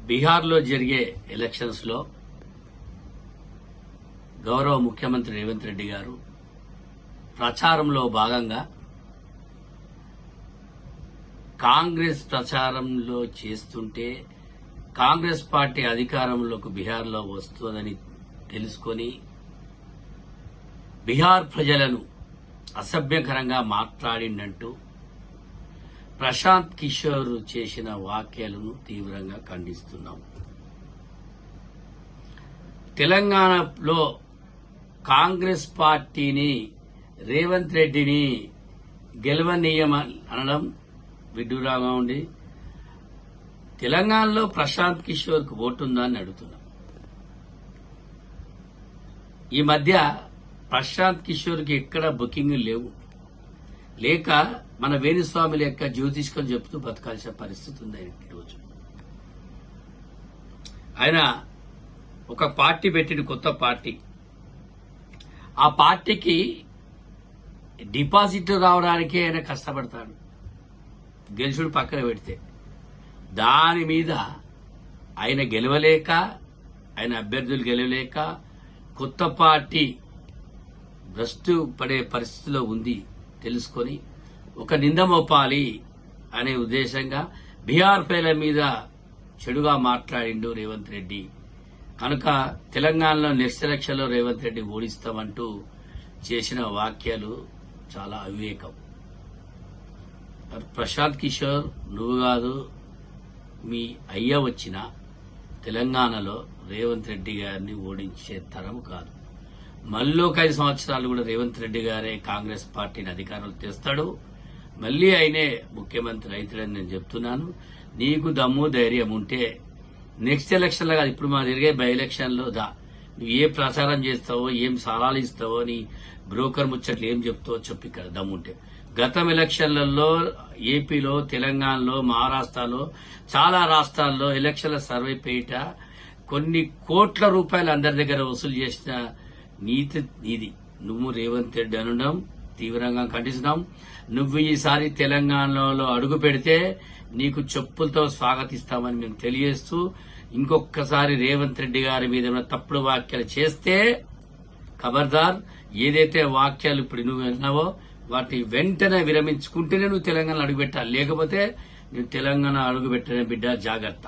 బీహార్లో జరిగే ఎలక్షన్స్ లో గౌరవ ముఖ్యమంత్రి రేవంత్ రెడ్డి గారు ప్రచారంలో భాగంగా కాంగ్రెస్ ప్రచారంలో చేస్తుంటే కాంగ్రెస్ పార్టీ అధికారంలోకి బీహార్లో వస్తుందని తెలుసుకొని బీహార్ ప్రజలను అసభ్యకరంగా మాట్లాడిందంటూ ప్రశాంత్ కిషోర్ చేసిన వ్యాఖ్యలను తీవ్రంగా ఖండిస్తున్నాం. తెలంగాణలో కాంగ్రెస్ పార్టీని రేవంత్ రెడ్డిని గెలవనీయమనడం విడ్డూరంగా ఉండి తెలంగాణలో ప్రశాంత్ కిషోర్ కు ఓటుందా అని అడుగుతున్నాం. ఈ మధ్య ప్రశాంత్ కిషోర్ కి ఎక్కడ బుకింగ్ లేవు, లేక మన వేణుస్వామి లెక్క జ్యోతిష్కం చెప్తూ బతకాల్సిన పరిస్థితి ఉంది ఆయనకి. ఈరోజు ఆయన ఒక పార్టీ పెట్టిన కొత్త పార్టీ, ఆ పార్టీకి డిపాజిట్ రావడానికే ఆయన కష్టపడతాడు. గెలుచుడు పక్కన పెడితే దాని మీద ఆయన గెలవలేక, ఆయన అభ్యర్థులు గెలవలేక కొత్త పార్టీ భ్రష్టు పడే పరిస్థితిలో ఉంది తెలుసుకొని ఒక నింద మోపాలి అనే ఉద్దేశంగా బీహార్ ప్రజల మీద చెడుగా మాట్లాడిండు రేవంత్ రెడ్డి. కనుక తెలంగాణలో నెక్స్ట్ ఎలక్షన్ లో రేవంత్ రెడ్డి ఓడిస్తామంటూ చేసిన వ్యాఖ్యలు చాలా అవివేకం. ప్రశాంత్ కిషోర్ నువ్వు కాదు, మీ అయ్య వచ్చిన తెలంగాణలో రేవంత్ రెడ్డి గారిని ఓడించే తరం కాదు. మళ్ళీ ఒక 5 సంవత్సరాలు కూడా రేవంత్ రెడ్డి గారే కాంగ్రెస్ పార్టీని అధికారంలో తెస్తాడు, మళ్లీ ఆయనే ముఖ్యమంత్రి అవుతాడని నేను చెప్తున్నాను. నీకు దమ్ము ధైర్యం ఉంటే నెక్స్ట్ ఎలక్షన్ లో కాదు, ఇప్పుడు మా జరిగే బై ఎలక్షన్ లో నువ్వు ఏ ప్రచారం చేస్తావో, ఏం సలహాలు ఇస్తావో, నీ బ్రోకర్ ముచ్చట్లు ఏం చెప్తావో చెప్పి ఇక్కడ దమ్ముంటే. గతం ఎలక్షన్లలో ఏపీలో, తెలంగాణలో, మహారాష్ట్రలో, చాలా రాష్ట్రాల్లో ఎలక్షన్ల సర్వే పేట కొన్ని కోట్ల రూపాయలు అందరి దగ్గర వసూలు చేసిన నీతి నీది. నువ్వు రేవంత్ రెడ్డి అనడం తీవ్రంగా ఖండిస్తున్నాం. నువ్వు ఈసారి తెలంగాణలో అడుగు పెడితే నీకు చెప్పులతో స్వాగతిస్తామని మేము తెలియజేస్తూ, ఇంకొకసారి రేవంత్ రెడ్డి గారి మీద తప్పుడు వ్యాఖ్యలు చేస్తే ఖబర్దార్. ఏదైతే వ్యాఖ్యలు ఇప్పుడు నువ్వు విన్నావో వాటి వెంటనే విరమించుకుంటేనే నువ్వు తెలంగాణ అడుగుపెట్టాలి, లేకపోతే నువ్వు తెలంగాణ అడుగుపెట్టనే బిడ్డ జాగ్రత్త.